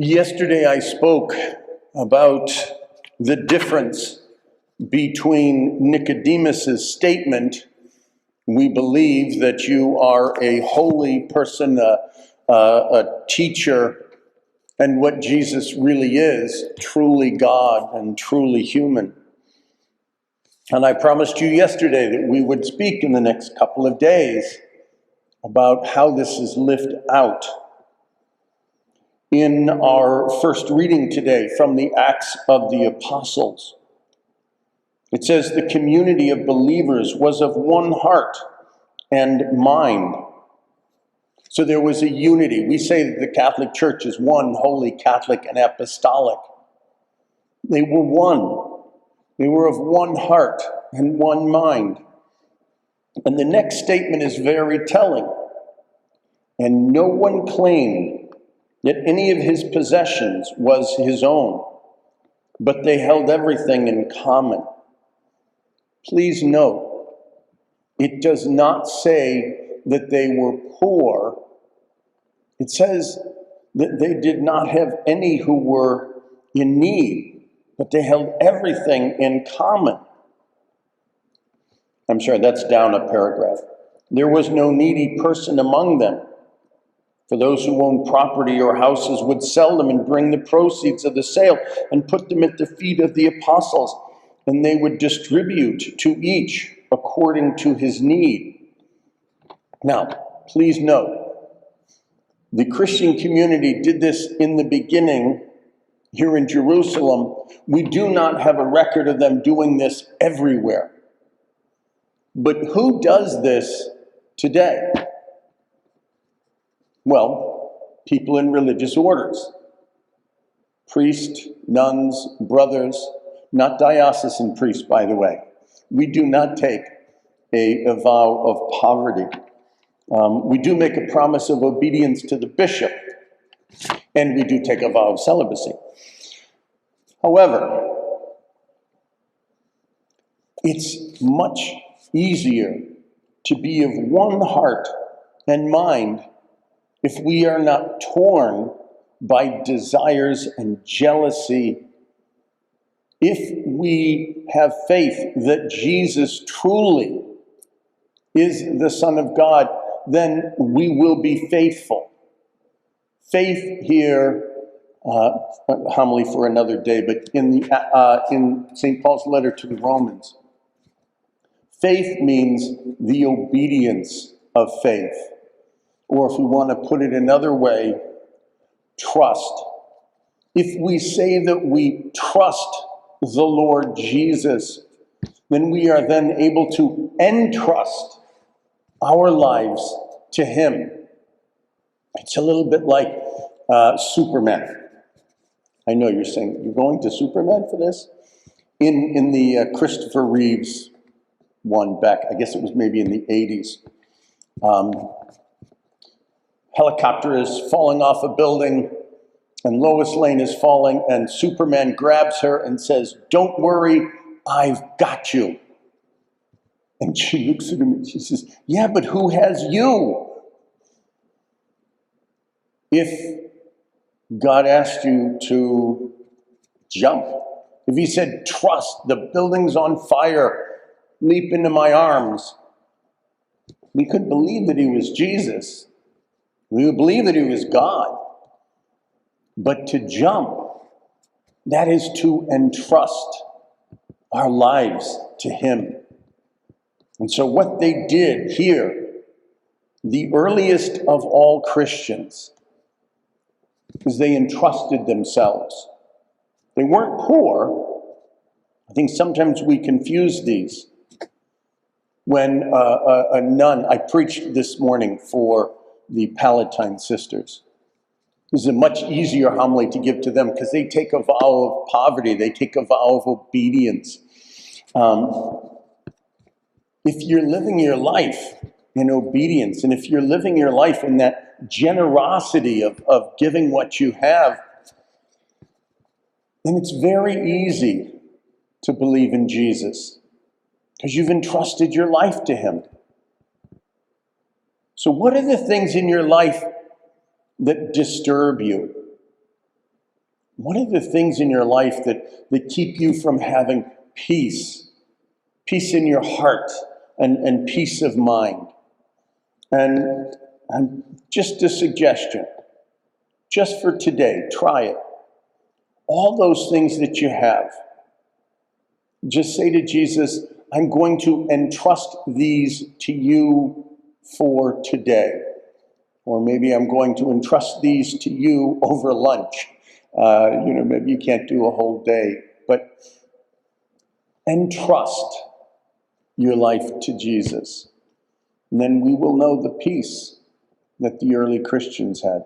Yesterday I spoke about the difference between Nicodemus's statement, "We believe that you are a holy person, a teacher," and what Jesus really is, truly God and truly human. And I promised you yesterday that we would speak in the next couple of days about how this is lived out. In our first reading today from the Acts of the Apostles, it says the community of believers was of one heart and mind. So there was a unity. We say that the Catholic Church is one, holy, Catholic, and apostolic. They were one. They were of one heart and one mind. And the next statement is very telling. And no one claimed that any of his possessions was his own, but they held everything in common. Please note, it does not say that they were poor. It says that they did not have any who were in need, but they held everything in common. I'm sorry, that's down a paragraph. There was no needy person among them. For those who owned property or houses would sell them and bring the proceeds of the sale and put them at the feet of the apostles, and they would distribute to each according to his need. Now, please note, the Christian community did this in the beginning here in Jerusalem. We do not have a record of them doing this everywhere. But who does this today? Well, people in religious orders. Priests, nuns, brothers, not diocesan priests, by the way. We do not take a vow of poverty. We do make a promise of obedience to the bishop, and we do take a vow of celibacy. However, it's much easier to be of one heart and mind if we are not torn by desires and jealousy. If we have faith that Jesus truly is the Son of God, then we will be faithful. Faith here, homily for another day, but in St. Paul's letter to the Romans, faith means the obedience of faith. Or if we want to put it another way, trust. If we say that we trust the Lord Jesus, then we are then able to entrust our lives to him. It's a little bit like Superman. I know you're saying, you're going to Superman for this? In the Christopher Reeves one back, I guess it was maybe in the 80s. Helicopter is falling off a building, and Lois Lane is falling, and Superman grabs her and says, "Don't worry, I've got you." And she looks at him and she says, "Yeah, but who has you?" If God asked you to jump, if he said, "Trust, the building's on fire, leap into my arms," we could believe that he was Jesus. We would believe that he was God. But to jump, that is to entrust our lives to him. And so what they did here, the earliest of all Christians, is they entrusted themselves. They weren't poor. I think sometimes we confuse these. When a nun, I preached this morning for the Palatine sisters. This is a much easier homily to give to them because they take a vow of poverty. They take a vow of obedience. If you're living your life in obedience, and if you're living your life in that generosity of giving what you have, then it's very easy to believe in Jesus because you've entrusted your life to him. So what are the things in your life that disturb you? What are the things in your life that keep you from having peace? Peace in your heart and peace of mind. And just a suggestion, just for today, try it. All those things that you have, just say to Jesus, I'm going to entrust these to you for today. Or maybe I'm going to entrust these to you over lunch. Maybe you can't do a whole day, but entrust your life to Jesus. And then we will know the peace that the early Christians had.